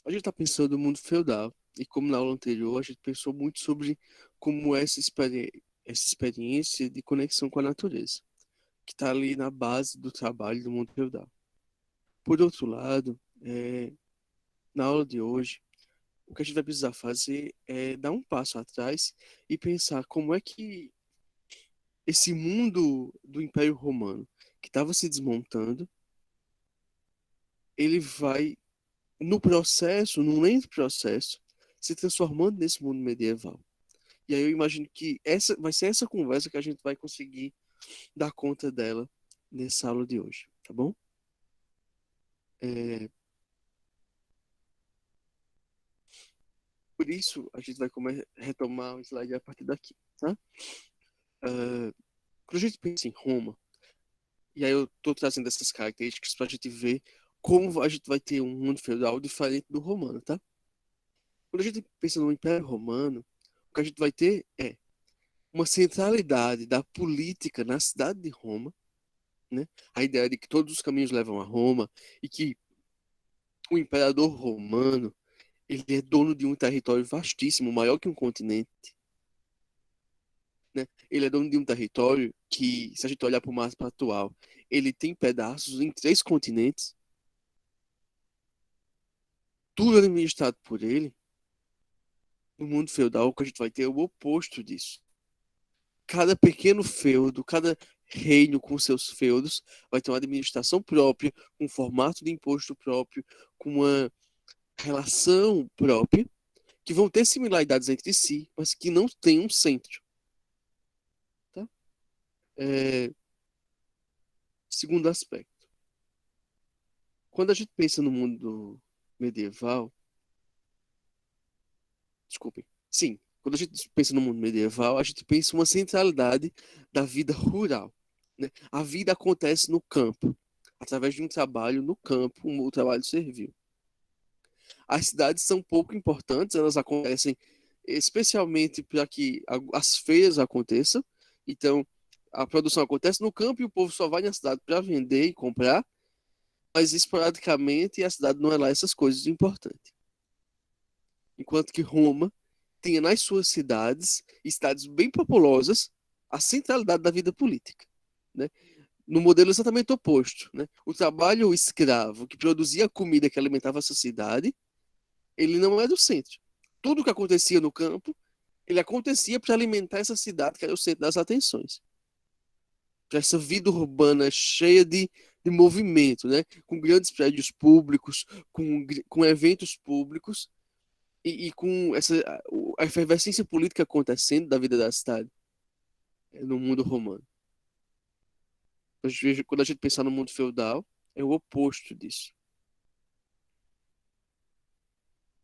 A gente está pensando no mundo feudal, e como na aula anterior, a gente pensou muito sobre como essa experiência de conexão com a natureza, que está ali na base do trabalho do mundo feudal. Por outro lado, na aula de hoje, o que a gente vai precisar fazer é dar um passo atrás e pensar como é que esse mundo do Império Romano, que estava se desmontando, ele vai, no processo, num lento processo, se transformando nesse mundo medieval. E aí eu imagino que essa vai ser essa conversa que a gente vai conseguir dar conta dela nessa aula de hoje, tá bom? É, por isso, a gente vai retomar o slide a partir daqui, tá? Ah, quando a gente pensa em Roma, e aí eu estou trazendo essas características para a gente ver como a gente vai ter um mundo feudal diferente do romano, tá? Quando a gente pensa no Império Romano, o que a gente vai ter é uma centralidade da política na cidade de Roma, né? A ideia de que todos os caminhos levam a Roma e que o imperador romano, ele é dono de um território vastíssimo, maior que um continente, né? Ele é dono de um território que, se a gente olhar para o mapa atual, ele tem pedaços em três continentes, tudo administrado por ele. No mundo feudal, o que a gente vai ter é o oposto disso. Cada pequeno feudo, cada reino com seus feudos vai ter uma administração própria, um formato de imposto próprio, com uma relação própria, que vão ter similaridades entre si, mas que não tem um centro. Tá? É, segundo aspecto. Quando a gente pensa no mundo medieval, desculpem, sim, quando a gente pensa no mundo medieval, a gente pensa uma centralidade da vida rural. Né? A vida acontece no campo, através de um trabalho no campo, um trabalho servil. As cidades são pouco importantes, elas acontecem especialmente para que as feiras aconteçam. Então, a produção acontece no campo e o povo só vai na cidade para vender e comprar, mas esporadicamente a cidade não é lá essas coisas importantes. Enquanto que Roma tinha nas suas cidades, cidades bem populosas, a centralidade da vida política, né? No modelo exatamente oposto, né? O trabalho escravo que produzia a comida que alimentava a sociedade, ele não é do centro. Tudo que acontecia no campo, ele acontecia para alimentar essa cidade que era o centro das atenções. Para essa vida urbana cheia de movimento, né? Com grandes prédios públicos, com eventos públicos e com a efervescência política acontecendo da vida da cidade no mundo romano. Quando a gente pensar no mundo feudal, é o oposto disso.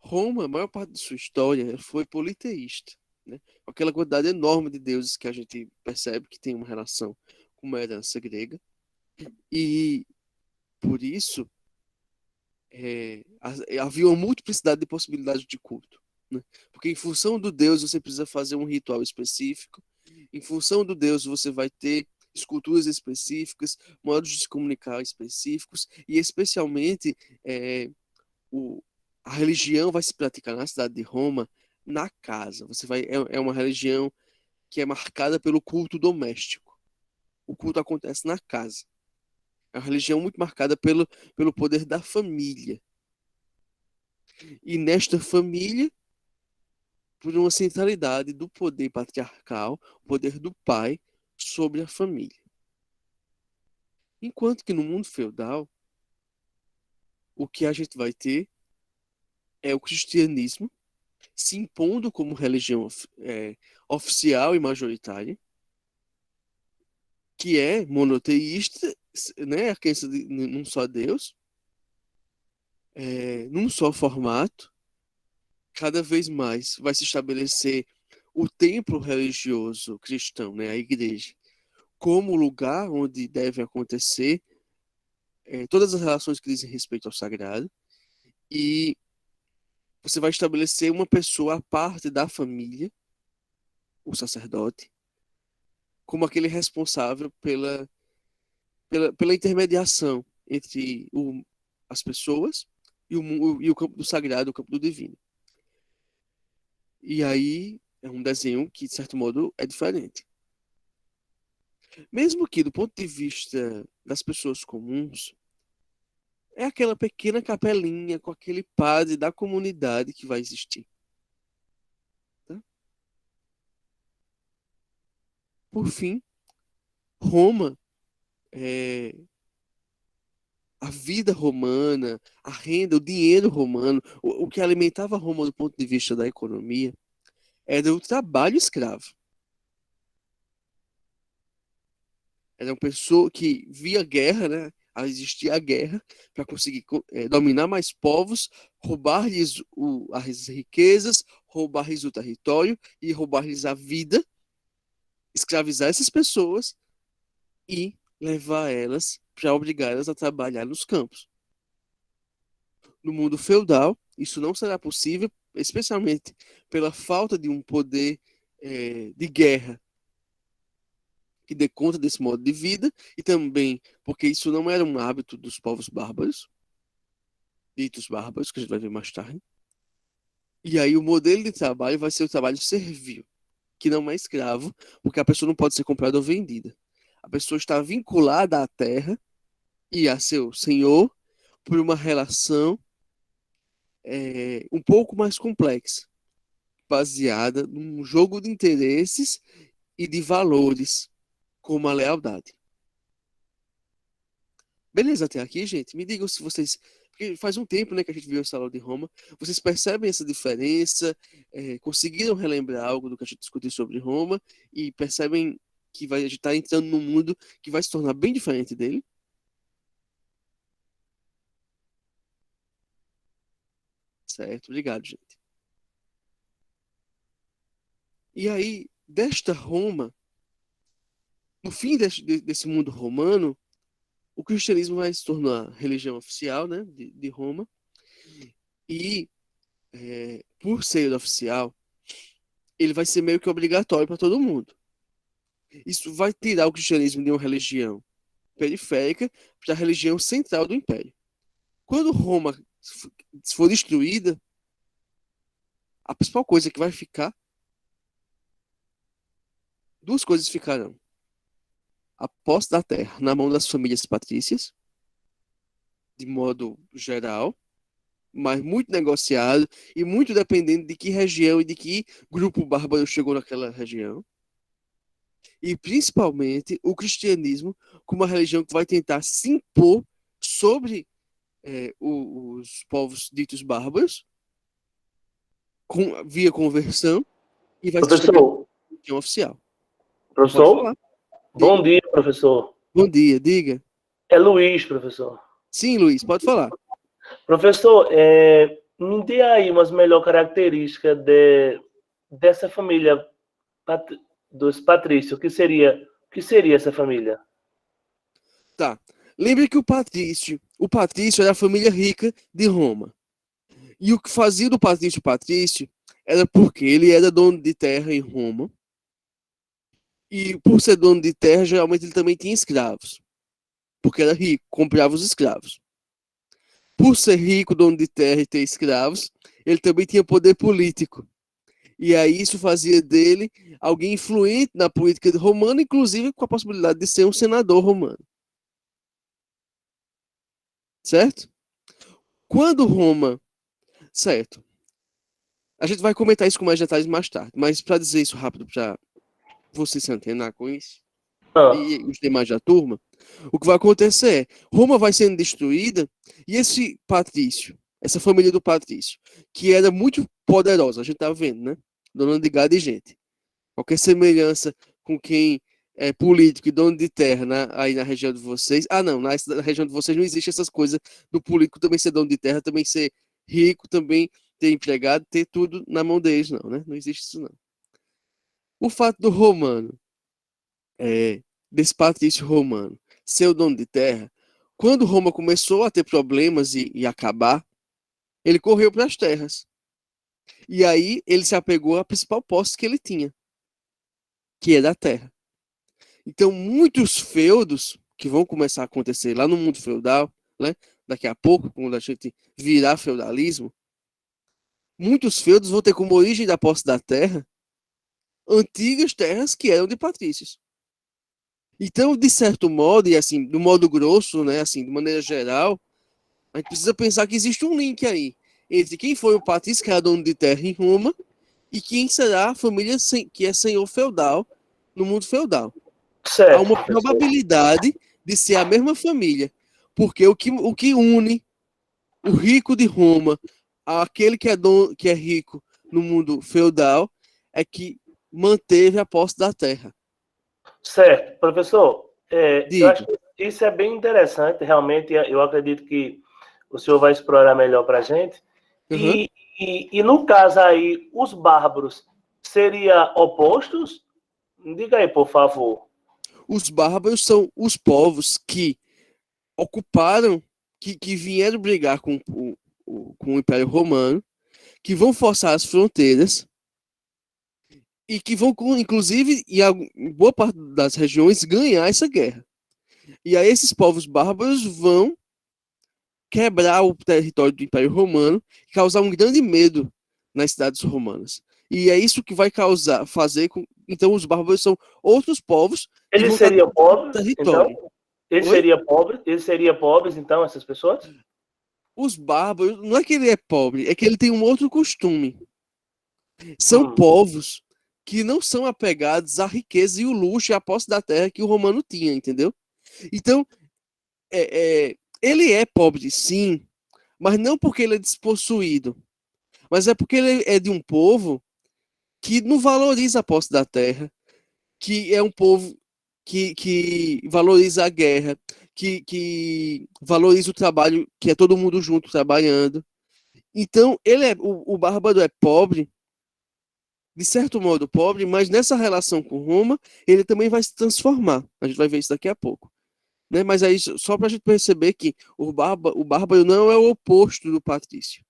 Roma, a maior parte de sua história foi politeísta, né? Aquela quantidade enorme de deuses que a gente percebe que tem uma relação com uma herança grega. E por isso havia uma multiplicidade de possibilidades de culto, né? Porque em função do deus você precisa fazer um ritual específico, em função do deus você vai ter esculturas específicas, modos de se comunicar específicos, e especialmente é, o, a religião vai se praticar na cidade de Roma na casa. É uma religião que é marcada pelo culto doméstico. O culto acontece na casa. É uma religião muito marcada pelo poder da família. E nesta família, por uma centralidade do poder patriarcal, o poder do pai sobre a família. Enquanto que no mundo feudal, o que a gente vai ter é o cristianismo se impondo como religião oficial e majoritária, que é monoteísta, né, a crença num só Deus, num só formato, cada vez mais vai se estabelecer o templo religioso cristão, né, a igreja, como lugar onde deve acontecer todas as relações que dizem respeito ao sagrado, e você vai estabelecer uma pessoa à parte da família, o sacerdote, como aquele responsável pela intermediação entre as pessoas e o campo do sagrado, o campo do divino. E aí é um desenho que, de certo modo, é diferente. Mesmo que, do ponto de vista das pessoas comuns, é aquela pequena capelinha com aquele padre da comunidade que vai existir. Tá? Por fim, Roma, é, a vida romana, a renda, o dinheiro romano, o que alimentava Roma do ponto de vista da economia, era o trabalho escravo. Era uma pessoa que via guerra, né? Existia a guerra para conseguir dominar mais povos, roubar-lhes as riquezas, roubar-lhes o território e roubar-lhes a vida, escravizar essas pessoas e levar elas para obrigar elas a trabalhar nos campos. No mundo feudal, isso não será possível, especialmente pela falta de um poder de guerra que dê conta desse modo de vida, e também porque isso não era um hábito dos povos bárbaros, ditos bárbaros, que a gente vai ver mais tarde. E aí o modelo de trabalho vai ser o trabalho servil, que não é escravo, porque a pessoa não pode ser comprada ou vendida. A pessoa está vinculada à terra e a seu senhor por uma relação um pouco mais complexa, baseada num jogo de interesses e de valores, como a lealdade. Beleza, até aqui, gente. Me digam se vocês. Porque faz um tempo, né, que a gente viu essa aula de Roma. Vocês percebem essa diferença? Conseguiram relembrar algo do que a gente discutiu sobre Roma? E percebem que a gente está entrando num mundo que vai se tornar bem diferente dele? Certo, obrigado, gente. E aí, desta Roma, no fim desse mundo romano, o cristianismo vai se tornar religião oficial, né, de Roma. E, por ser oficial, ele vai ser meio que obrigatório para todo mundo. Isso vai tirar o cristianismo de uma religião periférica para a religião central do império. Quando Roma for destruída, a principal coisa que vai ficar, duas coisas ficarão: a posse da terra na mão das famílias patrícias, de modo geral, mas muito negociado e muito dependendo de que região e de que grupo bárbaro chegou naquela região. E principalmente o cristianismo como uma religião que vai tentar se impor sobre os povos ditos bárbaros via conversão e vai se estabelecer Professor, uma religião oficial. Pode professor, falar. bom Diga. dia, professor. Bom dia, diga. É Luiz, professor. Sim, Luiz, pode falar. Professor, me dê aí umas melhores características dessa família dos patrícios. O que seria essa família? Tá. Lembre que o patrício era a família rica de Roma. E o que fazia do patrício era porque ele era dono de terra em Roma. E por ser dono de terra, geralmente ele também tinha escravos. Porque era rico, comprava os escravos. Por ser rico, dono de terra e ter escravos, ele também tinha poder político. E aí isso fazia dele alguém influente na política romana, inclusive com a possibilidade de ser um senador romano. Certo? Quando Roma. Certo. A gente vai comentar isso com mais detalhes mais tarde, mas para dizer isso rápido, para você se antenar com isso, Ah, e os demais da turma, o que vai acontecer é, Roma vai sendo destruída, e esse patrício, essa família do patrício, que era muito poderosa, a gente tá vendo, né? Dona de gado e gente. Qualquer semelhança com quem é político e dono de terra, né, aí na região de vocês. Ah, não, na região de vocês não existe essas coisas do político também ser dono de terra, também ser rico, também ter empregado, ter tudo na mão deles, não, né? Não existe isso, não. O fato do romano, desse patrício romano, ser o dono de terra, quando Roma começou a ter problemas e acabar, ele correu para as terras. E aí ele se apegou à principal posse que ele tinha, que é da terra. Então, muitos feudos que vão começar a acontecer lá no mundo feudal, né? daqui a pouco, quando a gente virar feudalismo, muitos feudos vão ter como origem da posse da terra antigas terras que eram de patrícios. Então, de certo modo, e assim, do modo grosso, né, assim, de maneira geral, a gente precisa pensar que existe um link aí entre quem foi o patrício, que era dono de terra em Roma, e quem será a família que é senhor feudal no mundo feudal. Há Certo, uma professor. probabilidade de ser a mesma família, porque o que une o rico de Roma àquele que é, dono, que é rico no mundo feudal é que manteve a posse da terra. Certo, professor. Eu acho Diga. que isso é bem interessante, realmente. Eu acredito que o senhor vai explorar melhor para a gente. Uhum. E no caso aí, os bárbaros seriam opostos? Diga aí, por favor. Os bárbaros são os povos que ocuparam, que vieram brigar com o Império Romano, que vão forçar as fronteiras e que vão, inclusive, em boa parte das regiões, ganhar essa guerra. E aí esses povos bárbaros vão quebrar o território do Império Romano e causar um grande medo nas cidades romanas. E é isso que vai fazer com. Então, os bárbaros são outros povos que Eles vão estar seriam dentro do pobres, então? território. Eles Oi? seriam pobres? Eles seriam pobres, então, essas pessoas? Os bárbaros, não é que ele é pobre, é que ele tem um outro costume. São Hum, povos que não são apegados à riqueza e o luxo e à posse da terra que o romano tinha, entendeu? Então, ele é pobre, sim, mas não porque ele é despossuído, mas é porque ele é de um povo que não valoriza a posse da terra, que é um povo que valoriza a guerra, que valoriza o trabalho, que é todo mundo junto trabalhando. Então, o bárbaro é pobre, de certo modo pobre, mas nessa relação com Roma, ele também vai se transformar. A gente vai ver isso daqui a pouco. Né? Mas aí, só para a gente perceber que o bárbaro não é o oposto do patrício.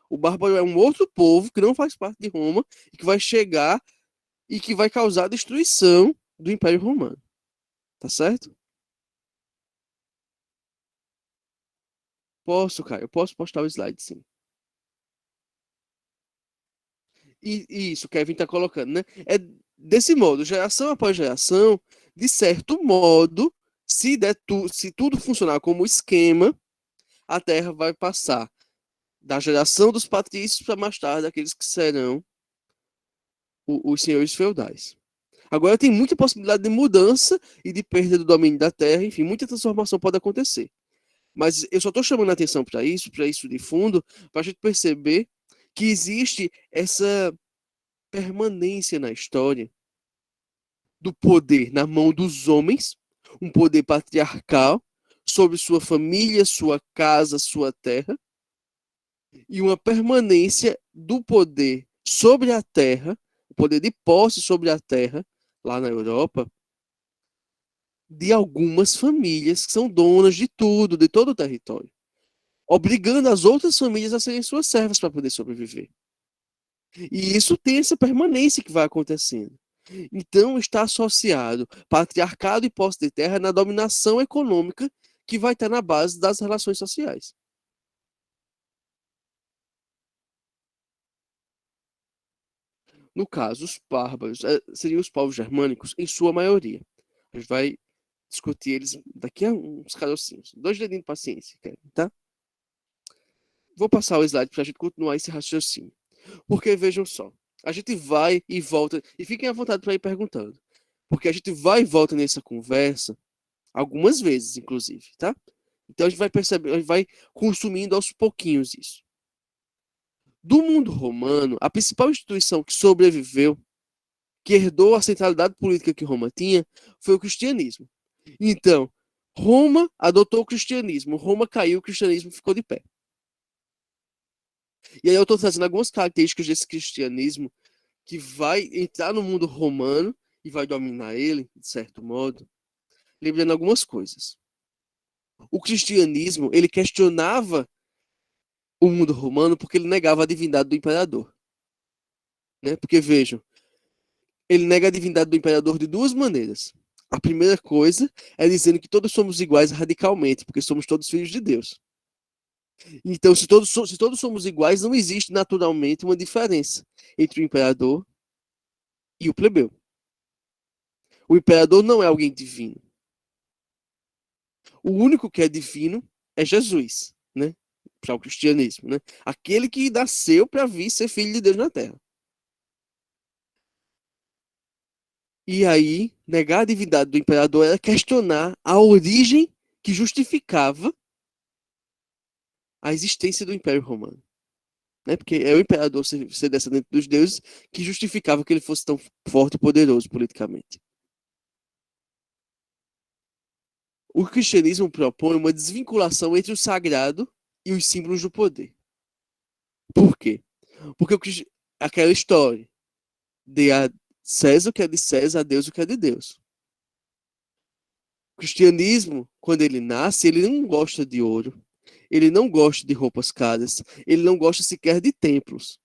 O bárbaro é um outro povo que não faz parte de Roma e que vai chegar e que vai causar a destruição do Império Romano. Tá certo? Posso, cara. Eu posso postar o slide, sim. E isso, o Kevin tá colocando, né? É desse modo, geração após geração, de certo modo, se tudo funcionar como esquema, a Terra vai passar da geração dos patrícios para mais tarde aqueles que serão os senhores feudais. Agora tem muita possibilidade de mudança e de perda do domínio da Terra, enfim, muita transformação pode acontecer. Mas eu só estou chamando a atenção para isso de fundo, para a gente perceber que existe essa permanência na história do poder na mão dos homens, um poder patriarcal sobre sua família, sua casa, sua terra, e uma permanência do poder sobre a terra, o poder de posse sobre a terra, lá na Europa, de algumas famílias que são donas de tudo, de todo o território, obrigando as outras famílias a serem suas servas para poder sobreviver. E isso tem essa permanência que vai acontecendo. Então, está associado patriarcado e posse de terra na dominação econômica que vai estar na base das relações sociais. No caso, os bárbaros seriam os povos germânicos, em sua maioria. A gente vai discutir eles daqui a uns carocinhos. 2 dedinhos de paciência, tá? Vou passar o slide para a gente continuar esse raciocínio. Porque vejam só, a gente vai e volta, e fiquem à vontade para ir perguntando. Porque a gente vai e volta nessa conversa, algumas vezes, inclusive, tá? Então a gente vai perceber, a gente vai consumindo aos pouquinhos isso. Do mundo romano, a principal instituição que sobreviveu, que herdou a centralidade política que Roma tinha, foi o cristianismo. Então, Roma adotou o cristianismo, Roma caiu, o cristianismo ficou de pé. E aí eu estou trazendo algumas características desse cristianismo que vai entrar no mundo romano e vai dominar ele, de certo modo, lembrando algumas coisas. O cristianismo, ele questionava o mundo romano porque ele negava a divindade do imperador. Né? Porque, vejam, ele nega a divindade do imperador de duas maneiras. A primeira coisa é dizendo que todos somos iguais radicalmente, porque somos todos filhos de Deus. Então, se todos somos iguais, não existe naturalmente uma diferença entre o imperador e o plebeu. O imperador não é alguém divino. O único que é divino é Jesus, né? Para o cristianismo, né? Aquele que nasceu para vir ser filho de Deus na terra. E aí, negar a divindade do imperador era questionar a origem que justificava a existência do Império Romano. Né? Porque é o imperador ser descendente dos deuses que justificava que ele fosse tão forte e poderoso politicamente. O cristianismo propõe uma desvinculação entre o sagrado e os símbolos do poder. Por quê? Porque aquela história de a César o que é de César, a Deus o que é de Deus. O cristianismo, quando ele nasce, ele não gosta de ouro, ele não gosta de roupas caras, ele não gosta sequer de templos.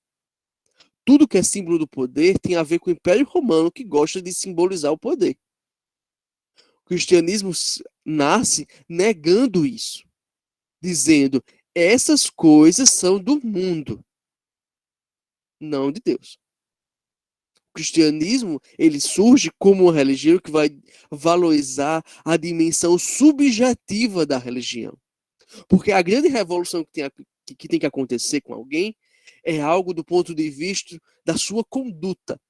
Tudo que é símbolo do poder tem a ver com o Império Romano, que gosta de simbolizar o poder. O cristianismo nasce negando isso, dizendo: essas coisas são do mundo, não de Deus. O cristianismo, ele surge como uma religião que vai valorizar a dimensão subjetiva da religião. Porque a grande revolução que tem que acontecer com alguém é algo do ponto de vista da sua conduta.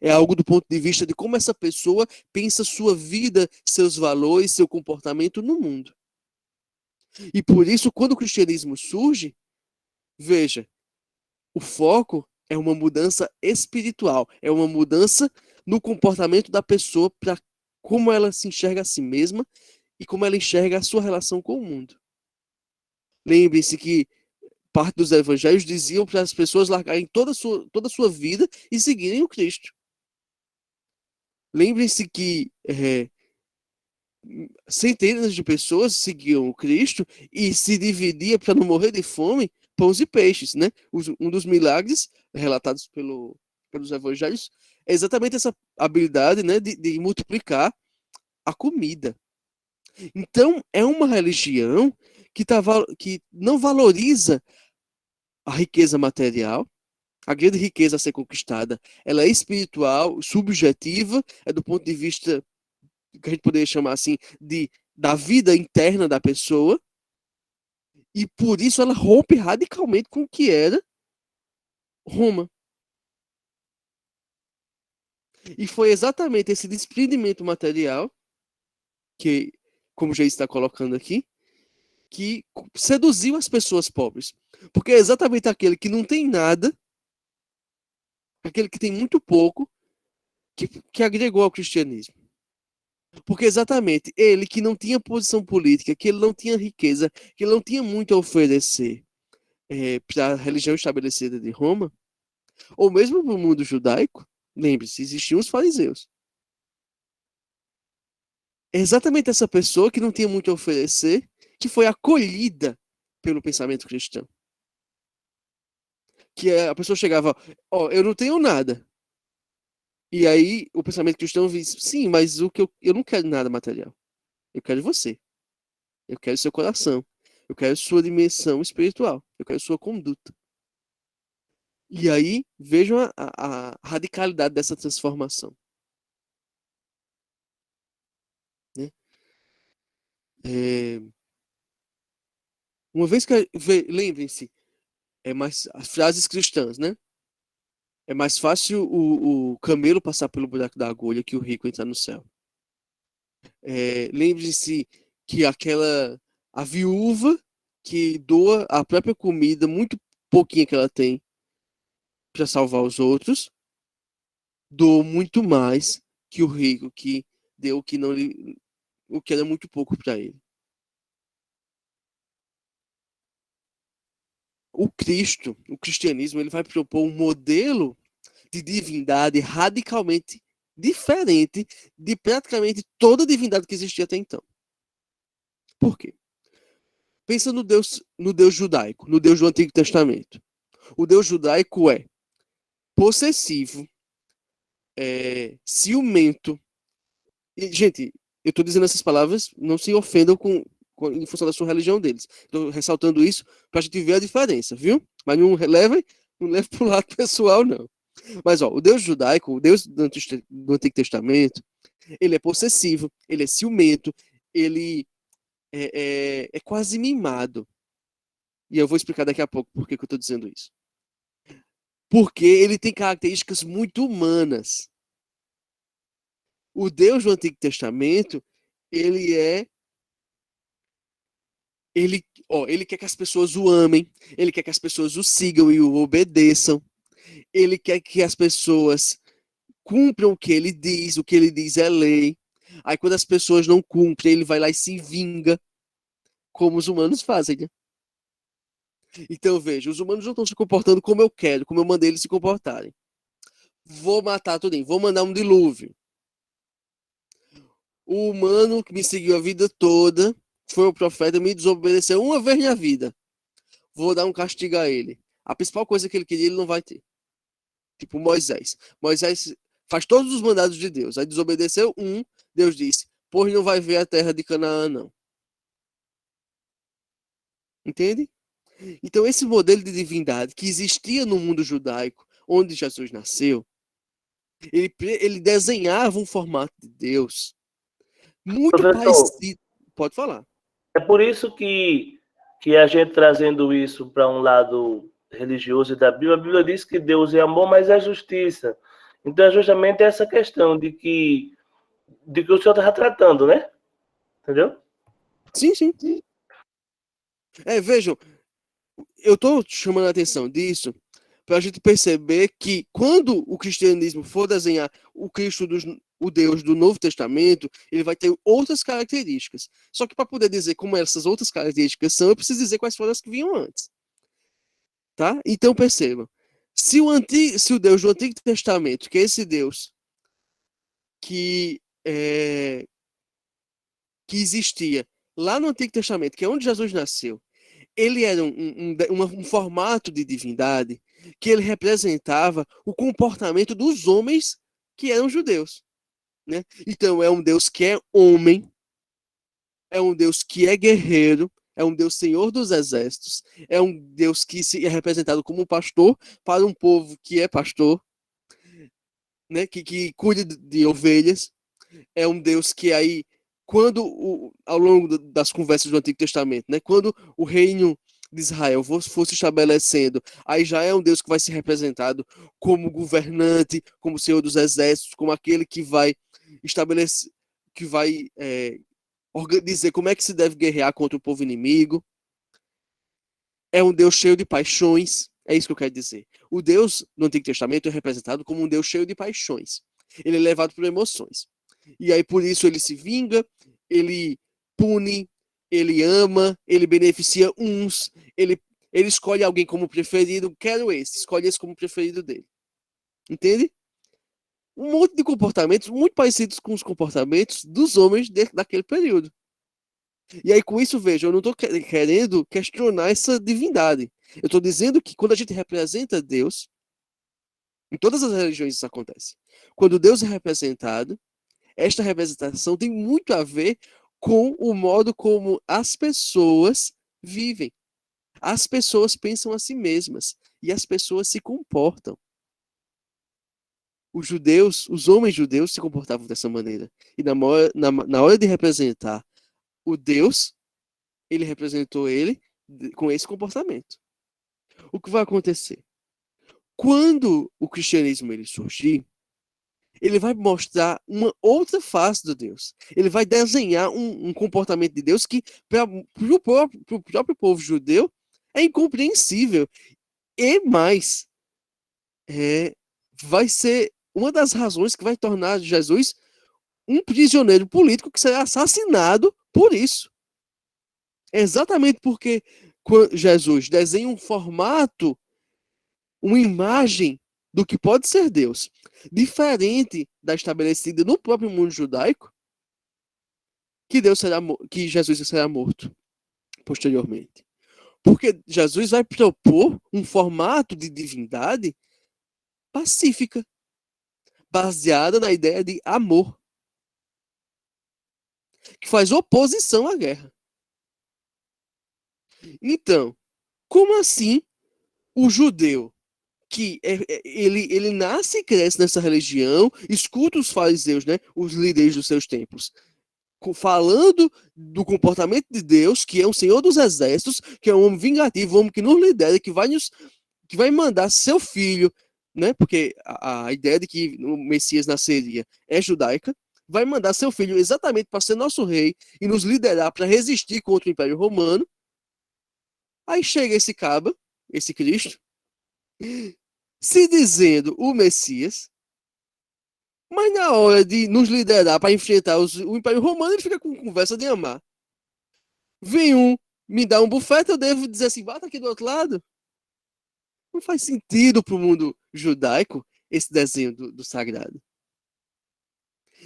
É algo do ponto de vista de como essa pessoa pensa sua vida, seus valores, seu comportamento no mundo. E por isso, quando o cristianismo surge, veja, o foco é uma mudança espiritual, é uma mudança no comportamento da pessoa para como ela se enxerga a si mesma e como ela enxerga a sua relação com o mundo. Lembre-se que parte dos evangelhos diziam para as pessoas largarem toda a sua vida e seguirem o Cristo. Lembrem-se que centenas de pessoas seguiam o Cristo e se dividia para não morrer de fome pães e peixes, né? Um dos milagres relatados pelos evangelhos é exatamente essa habilidade, né, de multiplicar a comida. Então, é uma religião que não valoriza a riqueza material. A grande riqueza a ser conquistada, ela é espiritual, subjetiva, é do ponto de vista que a gente poderia chamar assim da vida interna da pessoa, e por isso ela rompe radicalmente com o que era Roma. E foi exatamente esse desprendimento material que, como já está colocando aqui, que seduziu as pessoas pobres. Porque é exatamente aquele que não tem nada, aquele que tem muito pouco, que agregou ao cristianismo. Porque exatamente ele que não tinha posição política, que ele não tinha riqueza, que ele não tinha muito a oferecer para a religião estabelecida de Roma, ou mesmo no mundo judaico, lembre-se, existiam os fariseus. É exatamente essa pessoa que não tinha muito a oferecer, que foi acolhida pelo pensamento cristão. Que a pessoa chegava, ó, eu não tenho nada. E aí o pensamento cristão diz, sim, mas o que eu não quero nada material. Eu quero você. Eu quero seu coração. Eu quero sua dimensão espiritual. Eu quero sua conduta. E aí vejam a radicalidade dessa transformação. Né? É, uma vez que lembrem-se, as frases cristãs, né? É mais fácil o camelo passar pelo buraco da agulha que o rico entrar no céu. Lembre-se que a viúva que doa a própria comida, muito pouquinha que ela tem, para salvar os outros, doou muito mais que o rico que deu o que era muito pouco para ele. O cristianismo, ele vai propor um modelo de divindade radicalmente diferente de praticamente toda a divindade que existia até então. Por quê? Pensa no Deus judaico, no Deus do Antigo Testamento. O Deus judaico é possessivo, ciumento. E, gente, eu estou dizendo essas palavras, não se ofendam em função da sua religião deles. Estou ressaltando isso para a gente ver a diferença, viu? Mas não leve para o lado pessoal, não. Mas, ó, o Deus judaico, o Deus do Antigo Testamento, ele é possessivo, ele é ciumento, ele é quase mimado. E eu vou explicar daqui a pouco por que eu estou dizendo isso. Porque ele tem características muito humanas. O Deus do Antigo Testamento, ele ele quer que as pessoas o amem, ele quer que as pessoas o sigam e o obedeçam, ele quer que as pessoas cumpram o que ele diz é lei. Aí quando as pessoas não cumprem, ele vai lá e se vinga, como os humanos fazem, né? Então veja, os humanos não estão se comportando como eu quero, como eu mandei eles se comportarem. Vou matar tudo, vou mandar um dilúvio. O humano que me seguiu a vida toda, foi o profeta, me desobedeceu uma vez na vida. Vou dar um castigo a ele. A principal coisa que ele queria, ele não vai ter. Tipo Moisés. Moisés faz todos os mandados de Deus. Aí desobedeceu um, Deus disse, pois não vai ver a terra de Canaã, não. Entende? Então esse modelo de divindade que existia no mundo judaico, onde Jesus nasceu, ele desenhava um formato de Deus muito Professor, parecido. Pode falar. é por isso que a gente trazendo isso para um lado religioso e da Bíblia, a Bíblia diz que Deus é amor, mas é justiça. Então é justamente essa questão de que o senhor está tratando, né? Entendeu? Sim, sim. Vejam, eu estou chamando a atenção disso para a gente perceber que quando o cristianismo for desenhar o Deus do Novo Testamento, ele vai ter outras características. Só que para poder dizer como essas outras características são, eu preciso dizer quais foram as que vinham antes. Tá? Então percebam, se o Deus do Antigo Testamento, que é esse Deus que, que existia lá no Antigo Testamento, que é onde Jesus nasceu, ele era um formato de divindade que ele representava o comportamento dos homens que eram judeus, né? Então é um Deus que é homem, é um Deus que é guerreiro, é um Deus Senhor dos exércitos, é um Deus que é representado como pastor para um povo que é pastor, né? Que cuida de ovelhas, é um Deus que aí ao longo das conversas do Antigo Testamento, né, quando o reino de Israel fosse estabelecendo, aí já é um Deus que vai ser representado como governante, como Senhor dos Exércitos, como aquele que vai estabelecer, que vai dizer como é que se deve guerrear contra o povo inimigo. É um Deus cheio de paixões, é isso que eu quero dizer. O Deus no Antigo Testamento é representado como um Deus cheio de paixões. Ele é levado por emoções. E aí por isso ele se vinga, ele pune, ele ama, ele beneficia uns, ele escolhe alguém como preferido, quero esse, escolhe esse como preferido dele. Entende? Um monte de comportamentos muito parecidos com os comportamentos dos homens daquele período. E aí com isso, veja, eu não estou querendo questionar essa divindade. Eu estou dizendo que quando a gente representa Deus, em todas as religiões isso acontece. Quando Deus é representado, esta representação tem muito a ver com o modo como as pessoas vivem. As pessoas pensam a si mesmas e as pessoas se comportam. Os homens judeus se comportavam dessa maneira. E na hora de representar o Deus, ele representou ele com esse comportamento. O que vai acontecer? Quando o cristianismo ele surgir, ele vai mostrar uma outra face do Deus. Ele vai desenhar um comportamento de Deus que, para o próprio povo judeu, é incompreensível. E mais, vai ser uma das razões que vai tornar Jesus um prisioneiro político que será assassinado por isso. É exatamente porque Jesus desenha um formato, uma imagem do que pode ser Deus, diferente da estabelecida no próprio mundo judaico, que Jesus será morto posteriormente. Porque Jesus vai propor um formato de divindade pacífica, baseada na ideia de amor, que faz oposição à guerra. Então, como assim o judeu que ele nasce e cresce nessa religião, escuta os fariseus, né, os líderes dos seus tempos, falando do comportamento de Deus, que é um Senhor dos Exércitos, que é um homem vingativo, um homem que nos lidera, que vai mandar seu filho, né? Porque a ideia de que o Messias nasceria é judaica, vai mandar seu filho exatamente para ser nosso rei e nos liderar para resistir contra o Império Romano. Aí chega esse caba, esse Cristo, se dizendo o Messias, mas na hora de nos liderar para enfrentar o Império Romano, ele fica com conversa de amar. Vem um, me dá um bufete, eu devo dizer assim, bata aqui do outro lado. Não faz sentido para o mundo judaico esse desenho do sagrado.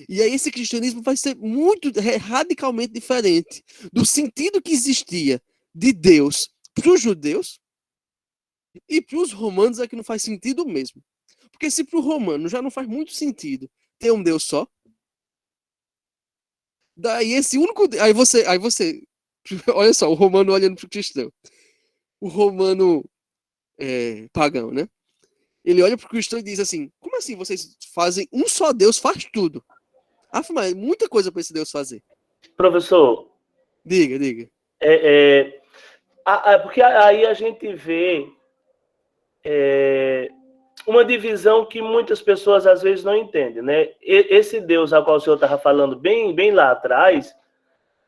E aí esse cristianismo vai ser muito radicalmente diferente do sentido que existia de Deus para os judeus e para os romanos é que não faz sentido mesmo. Porque se para o romano já não faz muito sentido ter um Deus só, daí esse único... Aí você olha só, o romano olhando para o cristão. O romano pagão, né? Ele olha para o cristão e diz assim, como assim vocês fazem um só Deus faz tudo? Mas muita coisa para esse Deus fazer. Professor, diga. Porque aí a gente vê uma divisão que muitas pessoas às vezes não entendem, né? Esse Deus ao qual o senhor estava falando bem lá atrás,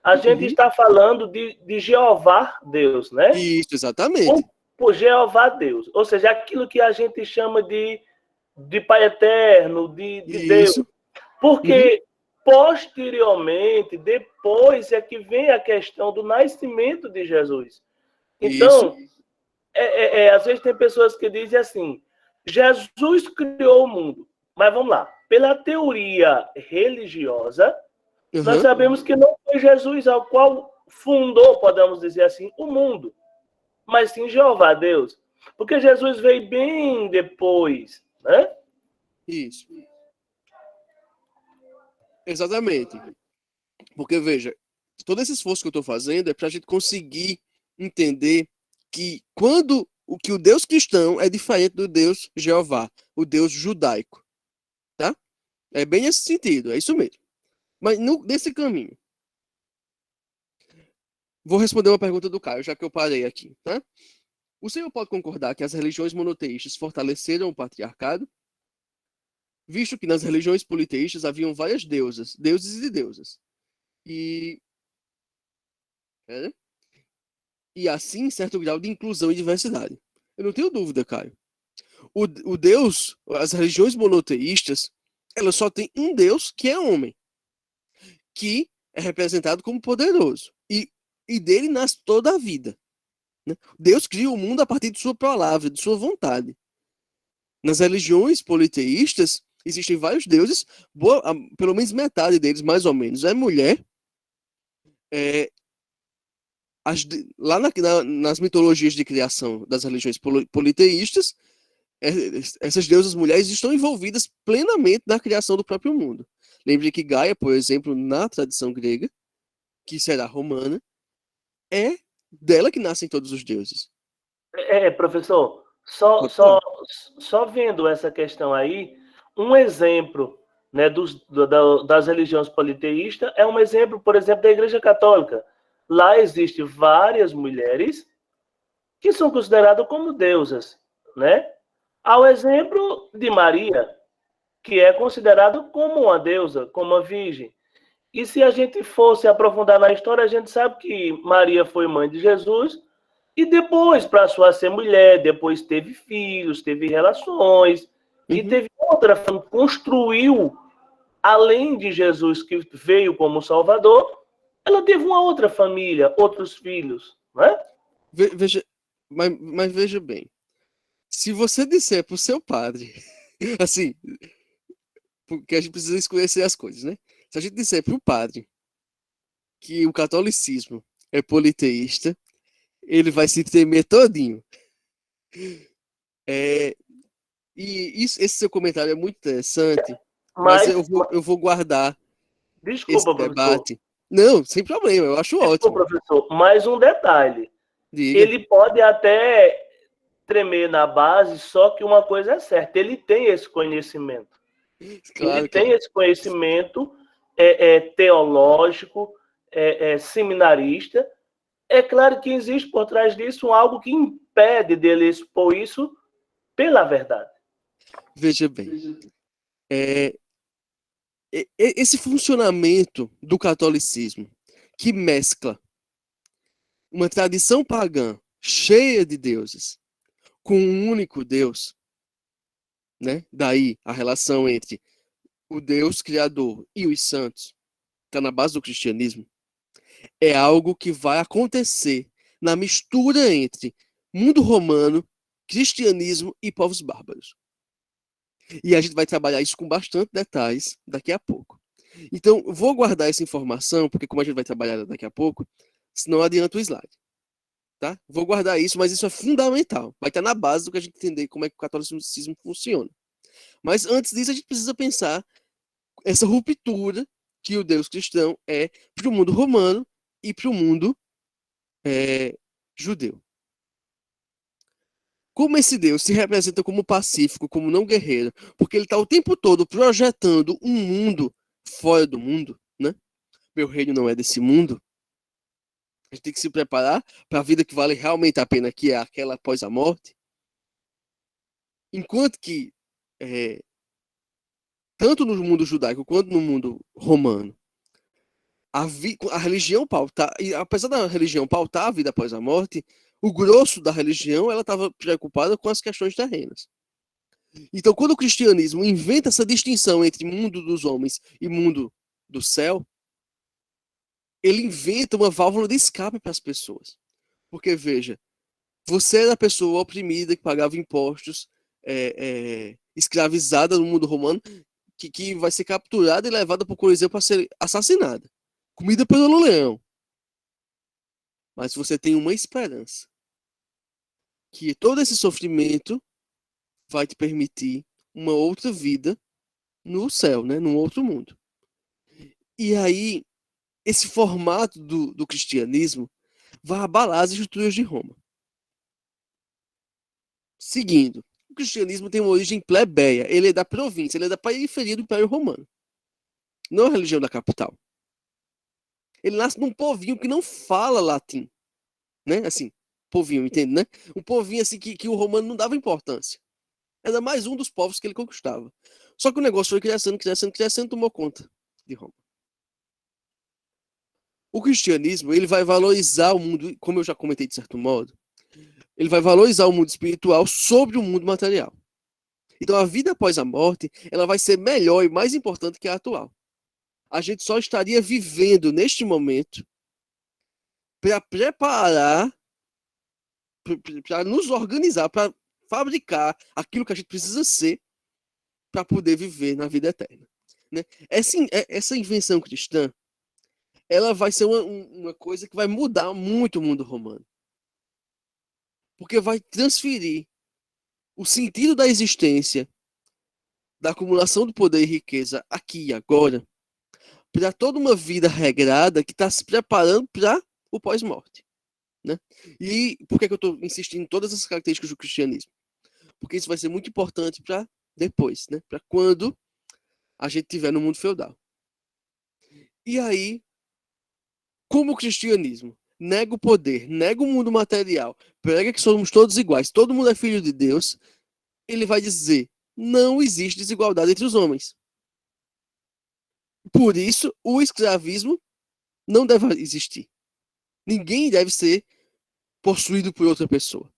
a gente está falando de Jeová Deus, né? Isso, exatamente. Por Jeová Deus, ou seja, aquilo que a gente chama de Pai Eterno, de Deus. Porque posteriormente, depois é que vem a questão do nascimento de Jesus. Então, às vezes tem pessoas que dizem assim, Jesus criou o mundo. Mas vamos lá, pela teoria religiosa, nós sabemos que não foi Jesus ao qual fundou, podemos dizer assim, o mundo, mas sim Jeová Deus. Porque Jesus veio bem depois, né? Isso. Exatamente. Porque, veja, todo esse esforço que eu estou fazendo é para a gente conseguir entender que quando o Deus cristão é diferente do Deus Jeová, o Deus judaico, tá? É bem nesse sentido, é isso mesmo. Mas nesse caminho, vou responder uma pergunta do Caio, já que eu parei aqui, tá? O senhor pode concordar que as religiões monoteístas fortaleceram o patriarcado? Visto que nas religiões politeístas haviam várias deuses e deusas. E assim, certo grau de inclusão e diversidade. Eu não tenho dúvida, Caio. O Deus, as religiões monoteístas, elas só têm um Deus que é homem, que é representado como poderoso. E dele nasce toda a vida. Né? Deus cria o mundo a partir de sua palavra, de sua vontade. Nas religiões politeístas, existem vários deuses, pelo menos metade deles, mais ou menos, é mulher. Lá nas mitologias de criação das religiões politeístas, essas deusas mulheres estão envolvidas plenamente na criação do próprio mundo. Lembre que Gaia, por exemplo, na tradição grega, que será romana, é dela que nascem todos os deuses. Professor, só vendo essa questão aí, um exemplo, né, das religiões politeístas é um exemplo, por exemplo, da Igreja Católica. Lá existem várias mulheres que são consideradas como deusas, né? Ao exemplo de Maria, que é considerada como uma deusa, como uma virgem. E se a gente fosse aprofundar na história, a gente sabe que Maria foi mãe de Jesus e depois passou a ser mulher, depois teve filhos, teve relações e teve outra, construiu, além de Jesus que veio como Salvador, ela teve uma outra família, outros filhos, né? Mas veja bem, se você disser para o seu padre, assim, porque a gente precisa esclarecer as coisas, né? Se a gente disser para o padre que o catolicismo é politeísta, ele vai se tremer todinho. Esse seu comentário é muito interessante, mas eu vou guardar esse debate. Não, sem problema, eu acho ótimo. Professor, mais um detalhe. Diga. Ele pode até tremer na base, só que uma coisa é certa, ele tem esse conhecimento. Claro Ele que tem é. esse conhecimento teológico, seminarista. É claro que existe por trás disso algo que impede dele expor isso pela verdade. Veja bem, esse funcionamento do catolicismo que mescla uma tradição pagã cheia de deuses com um único Deus, né? Daí a relação entre o Deus criador e os santos está na base do cristianismo. É algo que vai acontecer na mistura entre mundo romano, cristianismo e povos bárbaros. E a gente vai trabalhar isso com bastante detalhes daqui a pouco. Então, vou guardar essa informação, porque como a gente vai trabalhar daqui a pouco, senão adianta o slide. Tá? Vou guardar isso, mas isso é fundamental. Vai estar na base do que a gente entender como é que o catolicismo funciona. Mas antes disso, a gente precisa pensar essa ruptura que o Deus cristão é para o mundo romano e para o mundo judeu. Como esse Deus se representa como pacífico, como não guerreiro, porque ele está o tempo todo projetando um mundo fora do mundo, né? Meu reino não é desse mundo. A gente tem que se preparar para a vida que vale realmente a pena, que é aquela após a morte. Enquanto que, tanto no mundo judaico quanto no mundo romano, a religião pautar, e apesar da religião pautar a vida após a morte, o grosso da religião ela estava preocupada com as questões terrenas. Então, quando o cristianismo inventa essa distinção entre mundo dos homens e mundo do céu, ele inventa uma válvula de escape para as pessoas. Porque, veja, você era a pessoa oprimida que pagava impostos, escravizada no mundo romano, que vai ser capturada e levada para o Coliseu para ser assassinada, comida pelo leão. Mas você tem uma esperança, que todo esse sofrimento vai te permitir uma outra vida no céu, né? Num outro mundo. E aí, esse formato do cristianismo vai abalar as estruturas de Roma. Seguindo, o cristianismo tem uma origem plebeia, ele é da província, ele é da periferia do Império Romano. Não é a religião da capital. Ele nasce num povinho que não fala latim, né? Assim, povinho, entende, né? Um povinho assim que o romano não dava importância. Era mais um dos povos que ele conquistava. Só que o negócio foi crescendo, crescendo, crescendo, tomou conta de Roma. O cristianismo, ele vai valorizar o mundo, como eu já comentei de certo modo, ele vai valorizar o mundo espiritual sobre o mundo material. Então a vida após a morte, ela vai ser melhor e mais importante que a atual. A gente só estaria vivendo neste momento para preparar, para nos organizar, para fabricar aquilo que a gente precisa ser para poder viver na vida eterna. Né? Essa invenção cristã, ela vai ser uma coisa que vai mudar muito o mundo romano. Porque vai transferir o sentido da existência, da acumulação do poder e riqueza aqui e agora, para toda uma vida regrada que está se preparando para o pós-morte. Né? E por que eu estou insistindo em todas essas características do cristianismo? Porque isso vai ser muito importante para depois, né? Para quando a gente estiver no mundo feudal. E aí, como o cristianismo nega o poder, nega o mundo material, prega que somos todos iguais, todo mundo é filho de Deus, ele vai dizer, não existe desigualdade entre os homens. Por isso, o escravismo não deve existir. Ninguém deve ser possuído por outra pessoa.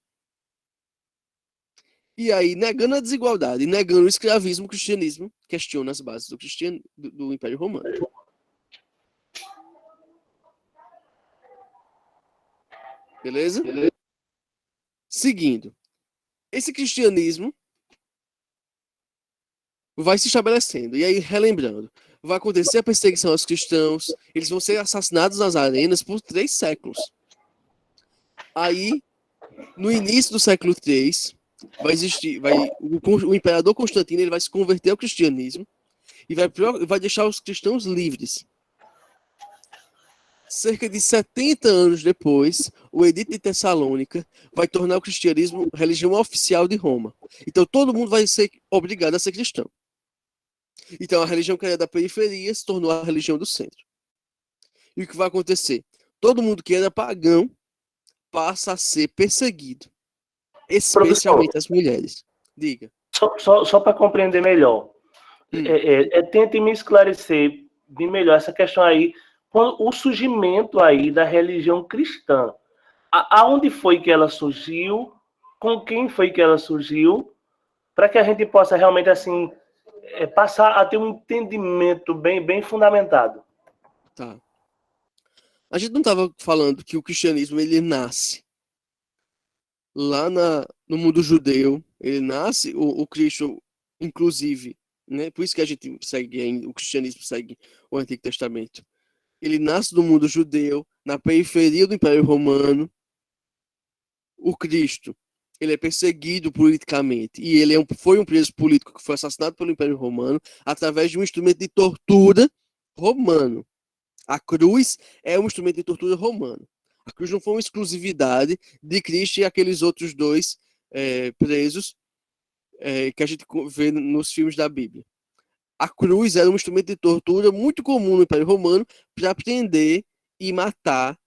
E aí, negando a desigualdade, negando o escravismo, o cristianismo questiona as bases do Império Romano. Beleza? Seguindo, esse cristianismo vai se estabelecendo. E aí, relembrando, vai acontecer a perseguição aos cristãos, eles vão ser assassinados nas arenas por 3 séculos. Aí, no início do século III, o imperador Constantino ele vai se converter ao cristianismo e vai deixar os cristãos livres. cerca de 70 anos depois, o Edito de Tessalônica vai tornar o cristianismo religião oficial de Roma. Então todo mundo vai ser obrigado a ser cristão. Então a religião que era da periferia se tornou a religião do centro. E o que vai acontecer? Todo mundo que era pagão passa a ser perseguido, Professor, especialmente as mulheres. Diga. só para compreender melhor, tente me esclarecer de melhor essa questão aí, o surgimento aí da religião cristã. Aonde foi que ela surgiu? Com quem foi que ela surgiu? Para que a gente possa realmente assim passar a ter um entendimento bem fundamentado. Tá. A gente não estava falando que o cristianismo ele nasce lá no mundo judeu, ele nasce, o Cristo, inclusive, né? Por isso que a gente segue, o cristianismo segue o Antigo Testamento. Ele nasce no mundo judeu, na periferia do Império Romano. O Cristo, ele é perseguido politicamente e ele foi um preso político que foi assassinado pelo Império Romano através de um instrumento de tortura romano. A cruz é um instrumento de tortura romano. A cruz não foi uma exclusividade de Cristo e aqueles outros dois presos que a gente vê nos filmes da Bíblia. A cruz era um instrumento de tortura muito comum no Império Romano para prender e matar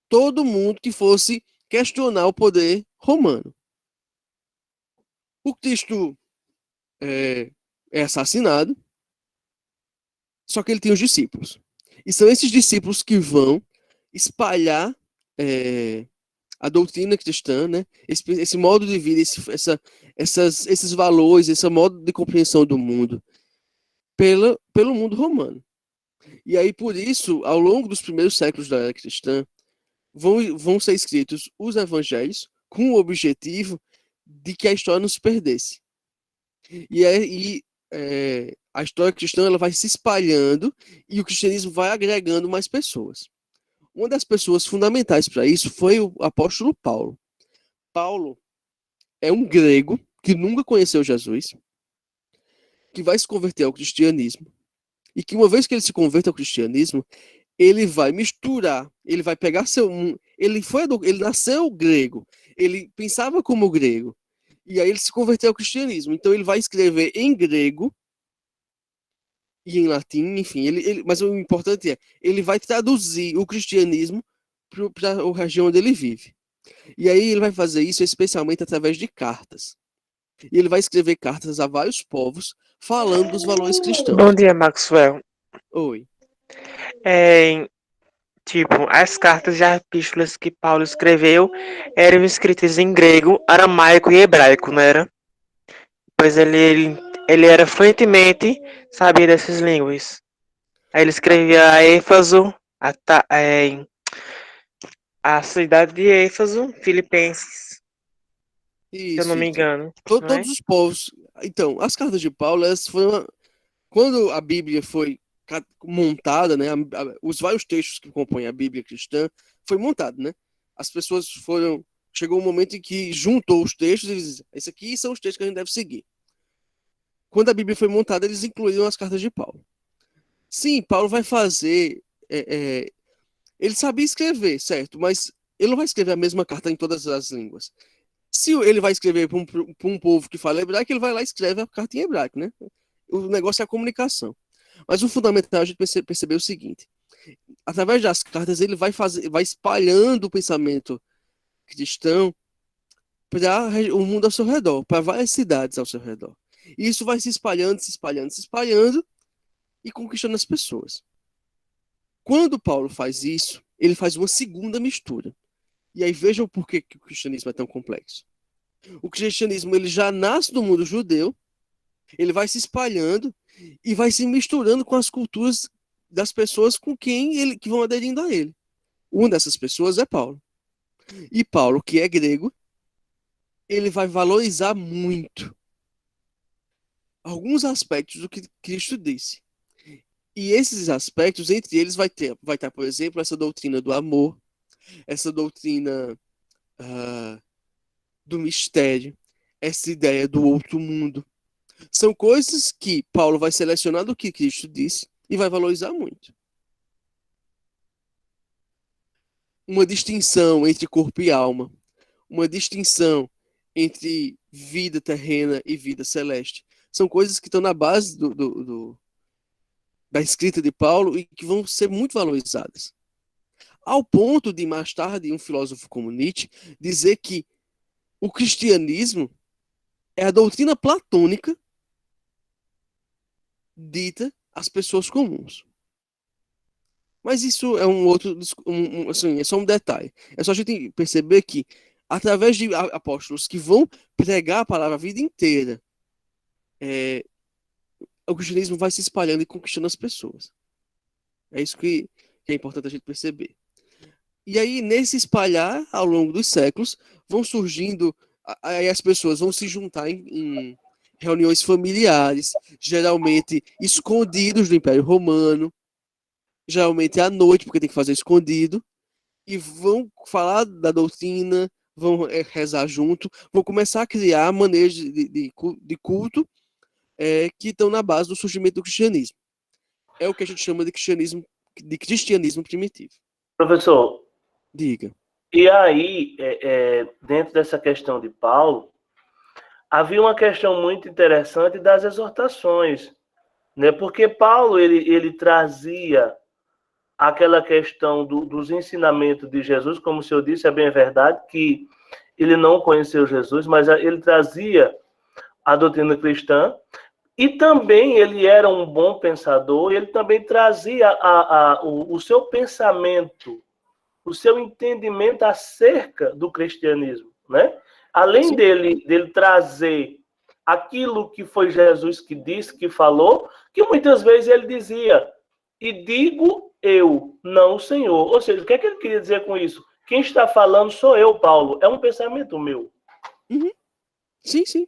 todo mundo que fosse questionar o poder romano. O Cristo é assassinado, só que ele tem os discípulos. E são esses discípulos que vão espalhar a doutrina cristã, né? Esse modo de vida, esses valores, esse modo de compreensão do mundo pelo mundo romano. E aí, por isso, ao longo dos primeiros séculos da era cristã, vão ser escritos os evangelhos com o objetivo de que a história não se perdesse. E a história cristã ela vai se espalhando e o cristianismo vai agregando mais pessoas. Uma das pessoas fundamentais para isso foi o apóstolo Paulo. Paulo é um grego que nunca conheceu Jesus, que vai se converter ao cristianismo, e que uma vez que ele se converte ao cristianismo, ele vai misturar, ele vai pegar ele nasceu grego, ele pensava como grego, e aí ele se converteu ao cristianismo. Então ele vai escrever em grego e em latim, enfim, mas o importante é, ele vai traduzir o cristianismo para a região onde ele vive. E aí ele vai fazer isso especialmente através de cartas. E ele vai escrever cartas a vários povos falando dos valores Bom cristãos. dia, Maxwell. Oi. Tipo, as cartas e epístolas que Paulo escreveu eram escritas em grego, aramaico e hebraico, não era? Pois ele era fluentemente sabia dessas línguas. Aí ele escrevia a Éfaso, a cidade de Éfaso, Filipenses, se eu não Isso, me isso. engano, não é? Todos os povos. Então, as cartas de Paulo, elas foram. Quando a Bíblia foi montada, né, os vários textos que compõem a Bíblia cristã, foi montado, né? As pessoas foram. Chegou um momento em que juntou os textos e disse, esses aqui são os textos que a gente deve seguir. Quando a Bíblia foi montada, eles incluíram as cartas de Paulo. Sim, Paulo vai fazer. Ele sabia escrever, certo? Mas ele não vai escrever a mesma carta em todas as línguas. Se ele vai escrever para um povo que fala hebraico, ele vai lá e escreve a carta em hebraico, né? O negócio é a comunicação. Mas o fundamental é a gente perceber o seguinte: através das cartas, ele vai espalhando o pensamento cristão para o mundo ao seu redor, para várias cidades ao seu redor. E isso vai se espalhando, se espalhando, se espalhando e conquistando as pessoas. Quando Paulo faz isso, ele faz uma segunda mistura. E aí vejam por que o cristianismo é tão complexo. O cristianismo ele já nasce no mundo judeu, ele vai se espalhando e vai se misturando com as culturas das pessoas com quem que vão aderindo a ele. Uma dessas pessoas é Paulo. E Paulo, que é grego, ele vai valorizar muito alguns aspectos do que Cristo disse. E esses aspectos, entre eles, vai estar, por exemplo, essa doutrina do amor, essa doutrina do mistério, essa ideia do outro mundo. São coisas que Paulo vai selecionar do que Cristo disse e vai valorizar muito. uma distinção entre corpo e alma, uma distinção entre vida terrena e vida celeste. São coisas que estão na base da escrita de Paulo e que vão ser muito valorizadas. Ao ponto de, mais tarde, um filósofo como Nietzsche dizer que o cristianismo é a doutrina platônica dita às pessoas comuns. Mas isso é um outro, assim, é só um detalhe. É só a gente perceber que, através de apóstolos que vão pregar a palavra a vida inteira, o cristianismo vai se espalhando e conquistando as pessoas. É isso que é importante a gente perceber. E aí, nesse espalhar, ao longo dos séculos, vão surgindo, aí as pessoas vão se juntar em reuniões familiares, geralmente escondidos do Império Romano, geralmente à noite, porque tem que fazer escondido, e vão falar da doutrina, vão rezar junto, vão começar a criar maneiras de culto que estão na base do surgimento do cristianismo. É o que a gente chama de cristianismo primitivo. Professor, Diga. e aí, dentro dessa questão de Paulo, havia uma questão muito interessante das exortações, né? Porque Paulo ele trazia aquela questão dos ensinamentos de Jesus, como o senhor disse, é bem verdade que ele não conheceu Jesus, mas ele trazia a doutrina cristã, e também ele era um bom pensador, ele também trazia o seu pensamento, o seu entendimento acerca do cristianismo, né? Além dele trazer aquilo que foi Jesus que disse, que falou, que muitas vezes ele dizia, e digo eu, não o Senhor. Ou seja, o que é que ele queria dizer com isso? Quem está falando sou eu, Paulo. É um pensamento meu. Uhum. Sim, sim.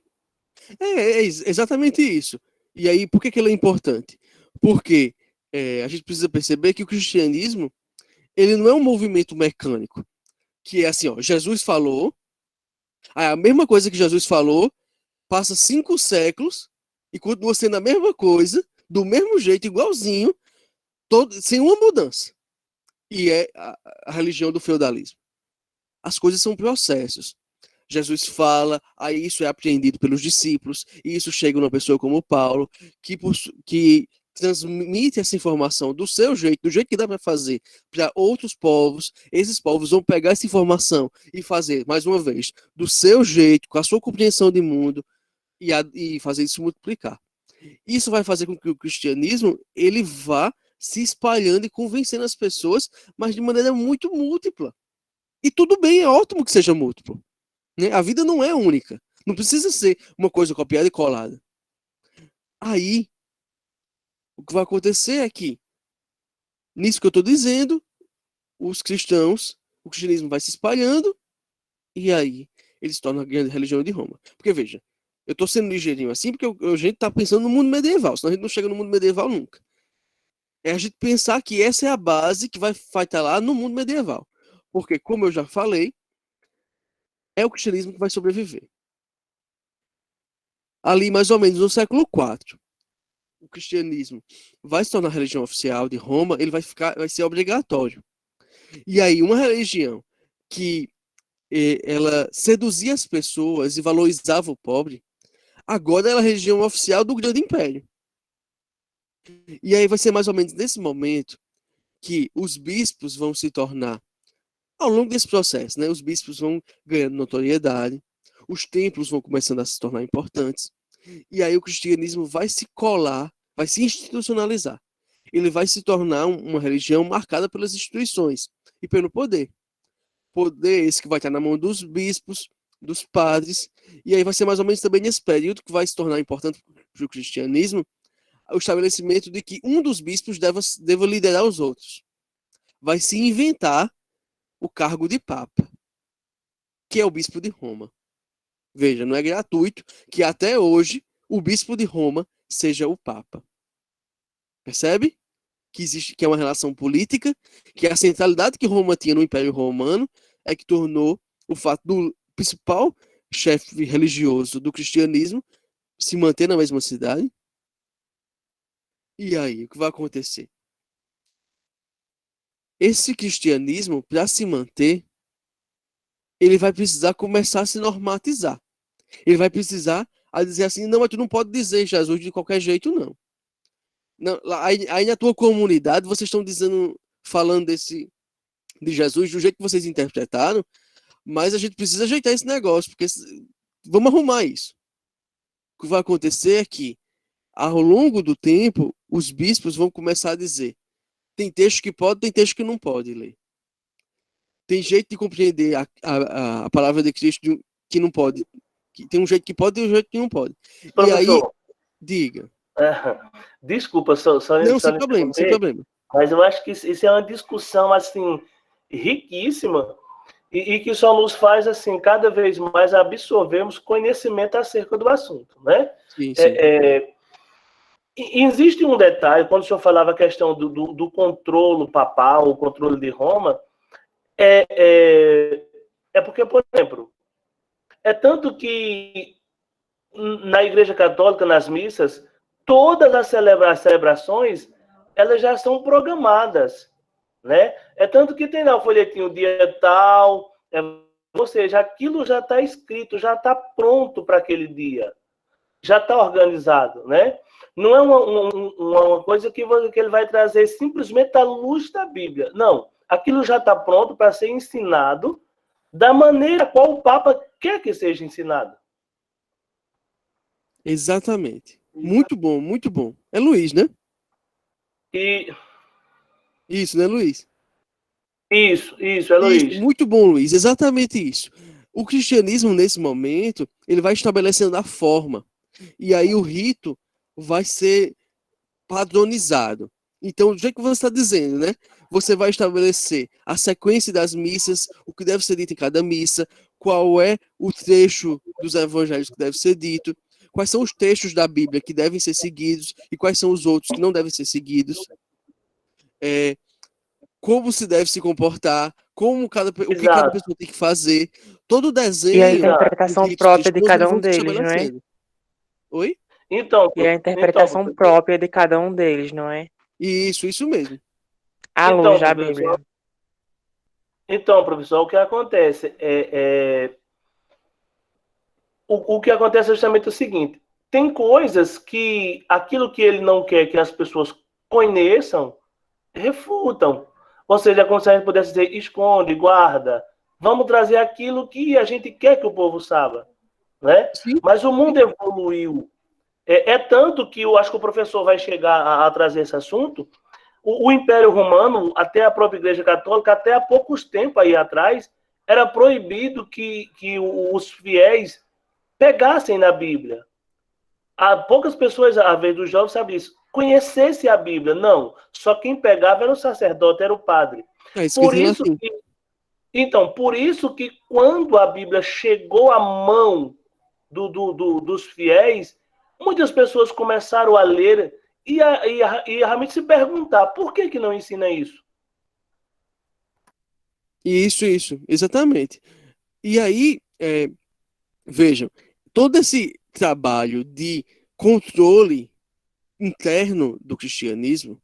É exatamente isso. E aí, por que ele é importante? Porque a gente precisa perceber que o cristianismo, ele não é um movimento mecânico, que é assim, ó, Jesus falou, a mesma coisa que Jesus falou, passa 5 séculos e continua sendo a mesma coisa, do mesmo jeito, igualzinho, sem uma mudança. E é a religião do feudalismo. As coisas são processos. Jesus fala, aí isso é apreendido pelos discípulos, e isso chega numa pessoa como Paulo, que transmite essa informação do seu jeito, do jeito que dá para fazer para outros povos. Esses povos vão pegar essa informação e fazer, mais uma vez, do seu jeito, com a sua compreensão de mundo, e fazer isso multiplicar. Isso vai fazer com que o cristianismo ele vá se espalhando e convencendo as pessoas, mas de maneira muito múltipla. E tudo bem, é ótimo que seja múltiplo. Né? A vida não é única. Não precisa ser uma coisa copiada e colada. Aí, o que vai acontecer é que, nisso que eu estou dizendo, os cristãos, o cristianismo vai se espalhando, e aí eles se tornam a grande religião de Roma. Porque, veja, eu estou sendo ligeirinho assim, porque a gente está pensando no mundo medieval, senão a gente não chega no mundo medieval nunca. É a gente pensar que essa é a base que vai estar lá no mundo medieval. Porque, como eu já falei, é o cristianismo que vai sobreviver. Ali, mais ou menos no século IV, o cristianismo vai se tornar a religião oficial de Roma, ele vai ser obrigatório. E aí, uma religião que ela seduzia as pessoas e valorizava o pobre, agora ela é a religião oficial do grande império. E aí vai ser mais ou menos nesse momento que os bispos vão se tornar, ao longo desse processo, né, os bispos vão ganhando notoriedade, os templos vão começando a se tornar importantes, e aí o cristianismo vai se colar, vai se institucionalizar. Ele vai se tornar uma religião marcada pelas instituições e pelo poder. Poder esse que vai estar na mão dos bispos, dos padres, e aí vai ser mais ou menos também nesse período que vai se tornar importante para o cristianismo o estabelecimento de que um dos bispos deva liderar os outros. Vai se inventar o cargo de papa, que é o bispo de Roma. Veja, não é gratuito que até hoje o bispo de Roma seja o papa. Percebe? Que existe, que é uma relação política, que a centralidade que Roma tinha no Império Romano é que tornou o fato do principal chefe religioso do cristianismo se manter na mesma cidade. E aí, o que vai acontecer? esse cristianismo, para se manter, ele vai precisar começar a se normatizar. Ele vai precisar a dizer assim, não, mas tu não pode dizer Jesus de qualquer jeito, não. Não, aí na tua comunidade, vocês estão dizendo, falando de Jesus do jeito que vocês interpretaram, mas a gente precisa ajeitar esse negócio, porque vamos arrumar isso. O que vai acontecer é que, ao longo do tempo, os bispos vão começar a dizer, tem texto que pode, tem texto que não pode ler. Tem jeito de compreender a palavra de Cristo que não pode. Tem um jeito que pode e um jeito que não pode. Professor, e aí, diga. Desculpa, Não, sem problema, sem problema. Mas eu acho que isso é uma discussão, assim, riquíssima e que só nos faz, assim, cada vez mais absorvermos conhecimento acerca do assunto, né? Sim, sim. Existe um detalhe, quando o senhor falava a questão do controle papal, o controle de Roma, é porque, por exemplo, é tanto que na Igreja Católica, nas missas, todas as celebrações, elas já são programadas, né? É tanto que tem lá o folhetinho dia tal, ou seja, aquilo já está escrito, já está pronto para aquele dia, já está organizado, né? Não é uma coisa que ele vai trazer simplesmente à luz da Bíblia. Não, aquilo já está pronto para ser ensinado da maneira qual o Papa quer que seja ensinado. Exatamente. Muito bom, muito bom. É Luiz, né? Isso, né, Luiz? Isso, é Luiz. Isso, muito bom, Luiz. Exatamente isso. O cristianismo, nesse momento, ele vai estabelecendo a forma. E aí o rito vai ser padronizado. Então, do jeito que você está dizendo, né? Você vai estabelecer a sequência das missas, o que deve ser dito em cada missa, qual é o trecho dos evangelhos que deve ser dito, quais são os textos da Bíblia que devem ser seguidos e quais são os outros que não devem ser seguidos. Como se deve se comportar, o que cada pessoa tem que fazer, todo o desenho. E a interpretação própria de cada um deles, não é? Oi? Então, e a interpretação própria de cada um deles, não é? Isso mesmo. À luz da Bíblia. Então, professor, o que acontece o que acontece é justamente o seguinte: tem coisas que aquilo que ele não quer que as pessoas conheçam, refutam. Ou seja, como se a gente pudesse dizer, esconde, guarda. Vamos trazer aquilo que a gente quer que o povo saiba, né? Mas o mundo evoluiu. É tanto que eu acho que o professor vai chegar a trazer esse assunto. O Império Romano, até a própria Igreja Católica, até há poucos tempos aí atrás, era proibido que os fiéis pegassem na Bíblia. Há poucas pessoas, a vez dos jovens, sabem isso. Conhecesse a Bíblia, não. Só quem pegava era o sacerdote, era o padre. Por isso que, então, por isso que quando a Bíblia chegou à mão dos fiéis, muitas pessoas começaram a ler e realmente se perguntar, por que não ensina isso? Isso, exatamente. E aí, vejam, todo esse trabalho de controle interno do cristianismo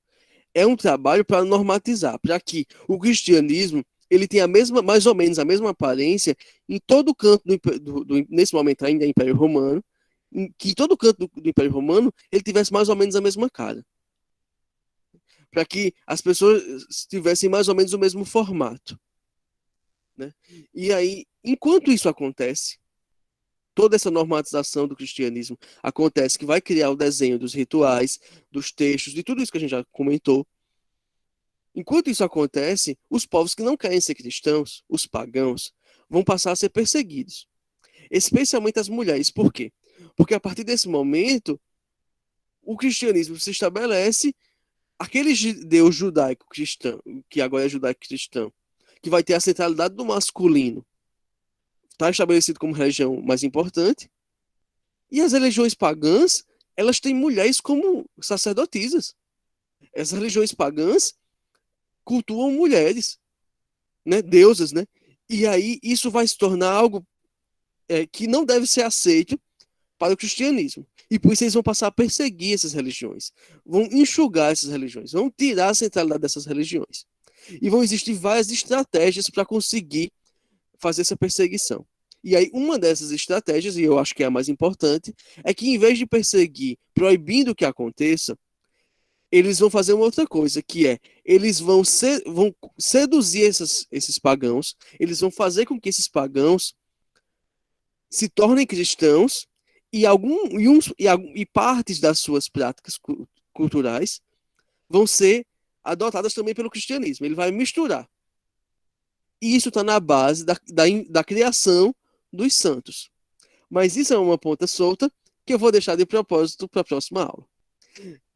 é um trabalho para normatizar, para que o cristianismo ele tenha mais ou menos a mesma aparência em todo canto nesse momento ainda é Império Romano, que em todo canto do Império Romano ele tivesse mais ou menos a mesma cara, para que as pessoas tivessem mais ou menos o mesmo formato, né? E aí, enquanto isso acontece, toda essa normatização do cristianismo acontece, que vai criar o desenho dos rituais, dos textos, de tudo isso que a gente já comentou. Enquanto isso acontece, os povos que não querem ser cristãos, os pagãos, vão passar a ser perseguidos. Especialmente as mulheres. Por quê? Porque a partir desse momento, o cristianismo se estabelece, aquele Deus judaico-cristão, que agora é judaico-cristão, que vai ter a centralidade do masculino, está estabelecido como religião mais importante, e as religiões pagãs, elas têm mulheres como sacerdotisas. Essas religiões pagãs cultuam mulheres, né, deusas, né? E aí isso vai se tornar algo que não deve ser aceito para o cristianismo. E por isso eles vão passar a perseguir essas religiões, vão enxugar essas religiões, vão tirar a centralidade dessas religiões. E vão existir várias estratégias para conseguir fazer essa perseguição. E aí, uma dessas estratégias, e eu acho que é a mais importante, é que em vez de perseguir, proibindo que aconteça, eles vão fazer uma outra coisa, que é, eles vão seduzir esses pagãos, eles vão fazer com que esses pagãos se tornem cristãos e partes das suas práticas culturais vão ser adotadas também pelo cristianismo. Ele vai misturar. E isso está na base da criação dos santos. Mas isso é uma ponta solta que eu vou deixar de propósito para a próxima aula.